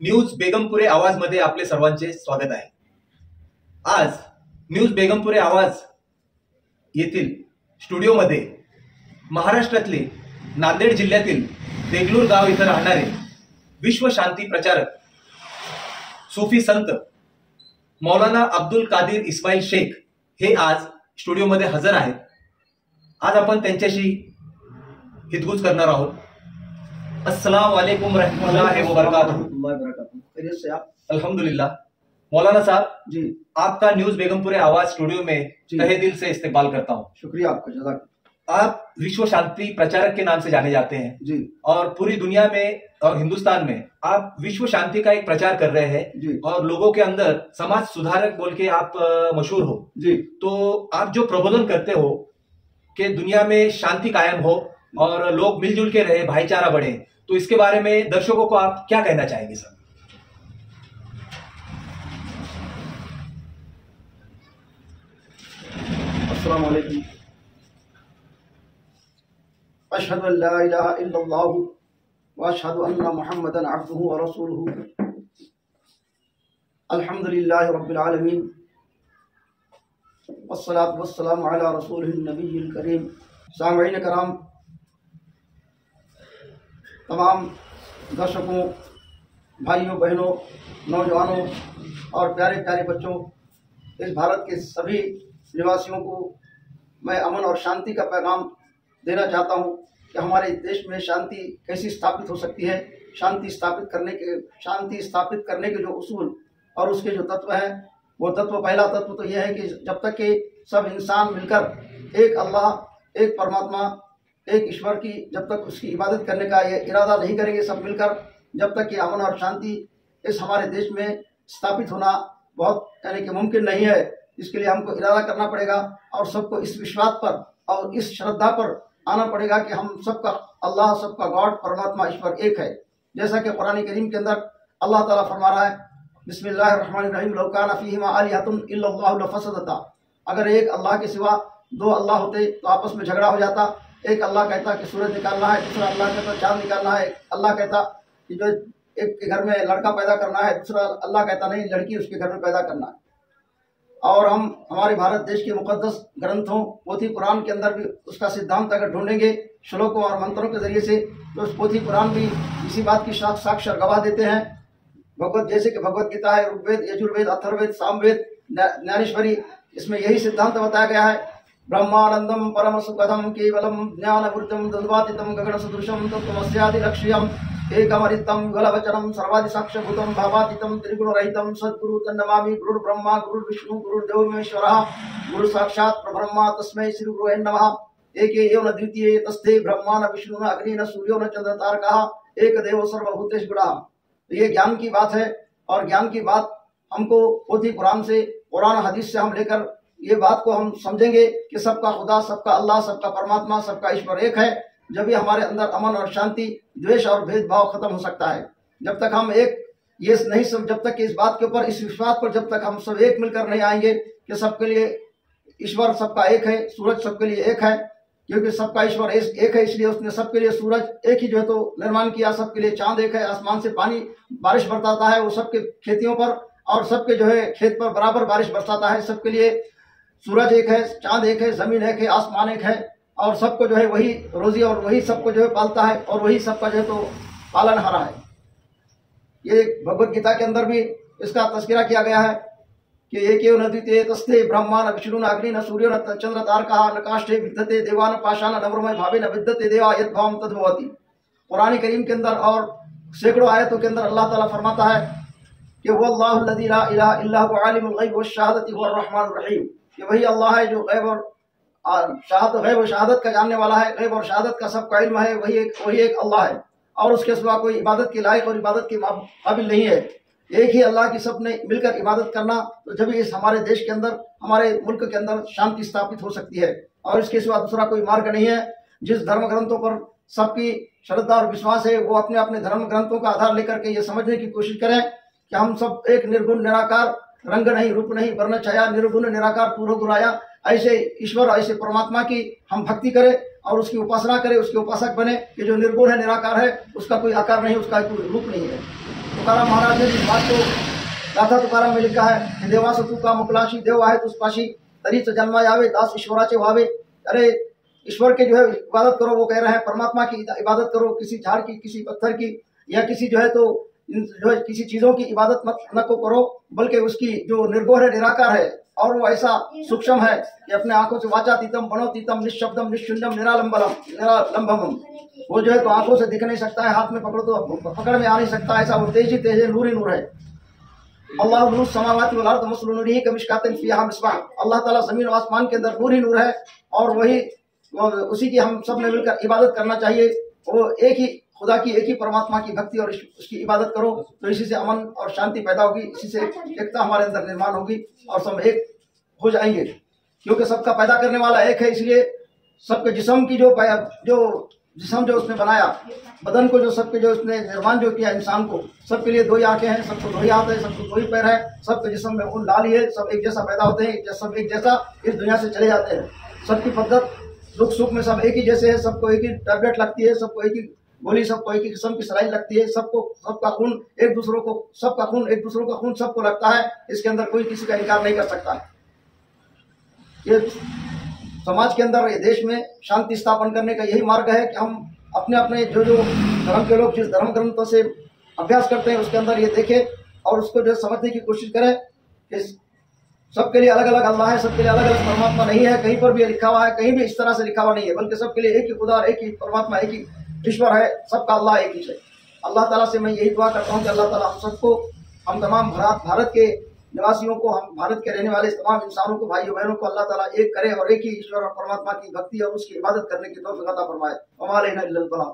News Begampure आवाज मध्ये आपले सर्वांचे स्वागत आहे। आज न्यूज बेगमपुरे आवाज येथील स्टुडिओमध्ये महाराष्ट्रातले नांदेड जिल्ह्यातील देगलूर गाव इथे राहणारे विश्व शांती प्रचारक सूफी संत मौलाना अब्दुल कादिर इस्माइल शेख हे आज स्टुडिओमध्ये हजर आहेत। आज आपण त्यांच्याशी हितगुज करणार आहोत। अस्सलाम वालेकुम रहमतुल्लाहि व बरकातहू। खैरियत से आप? अल्हम्दुलिल्लाह। मौलाना साहब जी, आपका न्यूज बेगमपुरे आवाज स्टूडियो में तहे दिल से इस्तेमाल करता हूँ। शुक्रिया आपका, जज़ाक। आप विश्व शांति प्रचारक के नाम से जाने जाते हैं जी, और पूरी दुनिया में और हिंदुस्तान में आप विश्व शांति का एक प्रचार कर रहे हैं जी, और लोगों के अंदर समाज सुधारक बोल के आप मशहूर हो। जी, तो आप जो प्रबोधन करते हो कि दुनिया में शांति कायम हो और लोग मिलजुल के रहे, भाईचारा बढ़े, तो इसके बारे में दर्शकों को आप क्या कहना चाहेंगे सर? अस्सलाम वालेकुम। अशहदु अन ला इलाहा इल्लल्लाह व अशहदु अन्ना मुहम्मदन अब्दुहु व रसूलुहु। अल्हम्दुलिल्लाहि रब्बिल आलमीन वस्सलातु वस्सलामु अला रसूलिहिन नबिय्यिल करीम। सामईन कराम, तमाम दर्शकों, भाइयों बहनों, नौजवानों और प्यारे प्यारे बच्चों, इस भारत के सभी निवासियों को मैं अमन और शांति का पैगाम देना चाहता हूं कि हमारे देश में शांति कैसी स्थापित हो सकती है। शांति स्थापित करने के जो उसूल और उसके जो तत्व हैं, वो तत्व, पहला तत्व तो यह है कि जब तक कि सब इंसान मिलकर एक अल्लाह, एक परमात्मा, एक ईश्वर की जब तक उसकी इबादत करने का ये इरादा नहीं करेंगे सब मिलकर, जब तक कि अमन और शांति इस हमारे देश में स्थापित होना बहुत यानी कि मुमकिन नहीं है। इसके लिए हमको इरादा करना पड़ेगा और सबको इस विश्वास पर और इस श्रद्धा पर आना पड़ेगा कि हम सबका अल्लाह, सबका गॉड, परमात्मा, ईश्वर एक है। जैसा कि कुरान करीम के अंदर अल्लाह ताला फरमा रहा है, बिस्मिल्लाहिर्रहमानिर्रहीम, लौ काना फीहिमा आलिहतुन इल्लल्लाहु लफसदता। अगर एक अल्लाह के सिवा दो अल्लाह होते तो आपस में झगड़ा हो जाता। एक अल्लाह कहता कि सूरज निकालना है, दूसरा अल्लाह कहता चांद निकालना है, अल्लाह कहता कि जो एक के घर में लड़का पैदा करना है, दूसरा अल्लाह कहता नहीं, लड़की उसके घर में पैदा करना है। और हम हमारे भारत देश के मुकद्दस ग्रंथों, पोथी कुरान के अंदर भी उसका सिद्धांत अगर ढूंढेंगे श्लोकों और मंत्रों के जरिए से, तो उस पोथी कुरान भी इसी बात की साक्षर गवाह देते हैं। जैसे कि भगवत गीता है, ऋग्वेद, यजुर्वेद, अथर्ववेद, सामवेद, ज्ञानेश्वरी, इसमें यही सिद्धांत बताया गया है। ब्रह्मानंदम परम सुखदम केवलम ज्ञानवृत्तम दद्वातितम गगन सदृशम तत्त्वमस्यादि लक्ष्यम एकमरितम युगलवचनम सर्वादिसाक्ष्यभूतम भावातीतम त्रिगुणरहितम सद्गुरु तन्नमामि। गुरुर् ब्रह्मा गुरुर्विष्णु गुरुर्देवो महेश्वरः गुरु साक्षात् परब्रह्म तस्मै श्री गुरुवे नमः। एके एव न द्वितीये तस्ते ब्रह्मा न विष्णु न अग्नि न सूर्यो न चंद्र तारकः एक देव सर्वभूतेषु गुणः। ये ज्ञान की बात है और ज्ञान की बात हमको पोथी कुरान से, कुरान हदीस से हम लेकर ये बात को हम समझेंगे कि सबका खुदा, सबका अल्लाह, सबका परमात्मा, सबका ईश्वर एक है। जब भी हमारे अंदर अमन और शांति, द्वेष और भेदभाव खत्म हो सकता है। जब तक हम एक ये नहीं सब, जब तक कि इस बात के ऊपर, इस विश्वास पर जब तक हम सब एक मिलकर नहीं आएंगे कि सबके लिए ईश्वर सबका एक है, सूरज सबके लिए एक है, क्योंकि सबका ईश्वर एक है, इसलिए उसने सबके लिए सूरज एक ही जो है तो निर्माण किया, सबके लिए चांद एक है, आसमान से पानी बारिश बरसाता है, वो सबके खेतियों पर और सबके जो है खेत पर बराबर बारिश बरसाता है। सबके लिए सूरज एक है, चांद एक है, जमीन एक है, आसमान एक है, और सबको जो है वही रोजी और वही सबको जो है पालता है और वही सबका जो है तो पालनहारा है। ये भगवत गीता के अंदर भी इसका तस्करा किया गया है कि एकेव न द्वितीये तस्ते ब्रह्मा न विष्णु न अग्नि न सूर्यो न चंद्र तारकः न काष्ठे विद्यते देवान पाषाण नवरमय भावे न विद्यते देवा यद्भावं तद्भवति। कुरान करीम के अंदर और सैकड़ों आयतों के अंदर अल्लाह ताला फरमाता है कि वल्लाहु लज़ी ला इलाहा इल्ला हुव आलिमुल गैब वश्शहादति हुवर रहमानुर रहीम। कि वही अल्लाह है जो गैब और शहादत का जानने वाला है, गैब और शहादत का सबका इल्म है, वही एक अल्लाह है और उसके सिवा कोई इबादत के लायक और इबादत के काबिल नहीं है। एक ही अल्लाह की सबने मिलकर इबादत करना, तो जब इस हमारे देश के अंदर, हमारे मुल्क के अंदर शांति स्थापित हो सकती है और इसके सिवा दूसरा कोई मार्ग नहीं है। जिस धर्म ग्रंथों पर सबकी श्रद्धा और विश्वास है, वो अपने अपने धर्म ग्रंथों का आधार लेकर के ये समझने की कोशिश करें कि हम सब एक निर्गुण निराकार, रंग नहीं, रूप नहीं, वर्ण छाया, निर्गुण निराकार पूर्व गुराया, ऐसे ईश्वर, ऐसे परमात्मा की हम भक्ति करें और उसकी उपासना करें, उसके उपासक बने कि जो निर्गुण है, निराकार है, उसका कोई आकार नहीं, उसका कोई रूप नहीं है। तुकाराम महाराज ने इस बात को गाथा तुकाराम में लिखा है कि देवास तू का मुकलाशी देव आहे तुस पाशी तरीच जन्मा यावे दास ईश्वराचे व्हावे। अरे ईश्वर के जो है इबादत करो, वो कह रहे हैं परमात्मा की इबादत करो, किसी झाड़ की, किसी पत्थर की या किसी जो है तो जो है किसी चीजों की इबादत मत न को करो, बल्कि उसकी जो निर्गुण है, निराकार है और वो ऐसा सूक्ष्म है कि अपने आंखों से वाचातीतम बनोतीतम निशब्दम निशून्यम निरालंबम, वो जो है तो आंखों से दिख नहीं सकता है, हाथ में पकड़ो तो पकड़ में आ नहीं सकता, ऐसा वो तेज ही तेज है, नूर ही नूर है। अल्लाह नूर समावाति वल अर्द मसलू नूरिही कमिशकातिन फीहा मिस्बाह, अल्लाह ताला जमीन और आसमान के अंदर नूर ही नूर है और वही उसी की हम सब ने मिलकर इबादत करना चाहिए। वो एक ही खुदा की, एक ही परमात्मा की भक्ति और उसकी इबादत करो तो इसी से अमन और शांति पैदा होगी, इसी से एकता हमारे अंदर निर्माण होगी और सब एक हो जाएंगे, क्योंकि सबका पैदा करने वाला एक है। इसलिए सबके जिस्म की जो जिस्म जो उसने बनाया, बदन को जो सबके जो उसने निर्माण जो किया इंसान को, सबके लिए दो ही आंखें हैं, सबको दो ही हाथ है, सबको दो ही पैर है, सबके जिस्म में खून लाल ही है, सब एक जैसा पैदा होते हैं, सब एक जैसा इस दुनिया से चले जाते हैं। सबकी पद्धत दुख सुख में सब एक ही जैसे है, सबको एक ही टैबलेट लगती है, सबको एक ही गोली, सबको एक ही किस्म की सलाई लगती है, सबका खून एक दूसरों को, सबका खून एक दूसरों का खून सबको लगता है, इसके अंदर कोई किसी का इनकार नहीं कर सकता है। ये समाज के अंदर, ये देश में शांति स्थापन करने का यही मार्ग है कि हम अपने अपने जो धर्म के लोग जिस धर्म ग्रंथों से अभ्यास करते हैं उसके अंदर ये देखें और उसको जो समझने की कोशिश करें कि सबके लिए अलग अलग अल्लाह है, सबके लिए अलग अलग परमात्मा नहीं है, कहीं पर भी लिखा हुआ है, कहीं भी इस तरह से लिखा हुआ नहीं है, बल्कि सबके लिए एक ही खुदा, एक ही परमात्मा, एक ही ईश्वर है, सबका अल्लाह एक ही है। अल्लाह ताला से मैं यही दुआ करता हूँ कि अल्लाह ताला हम सबको, हम तमाम भारत के निवासियों को, हम भारत के रहने वाले तमाम इंसानों को, भाइयों बहनों को अल्लाह ताला एक करे और एक ही ईश्वर और परमात्मा की भक्ति और उसकी इबादत करने की तौफीक अता फरमाए। वमा अलैना इल्लल बलाग।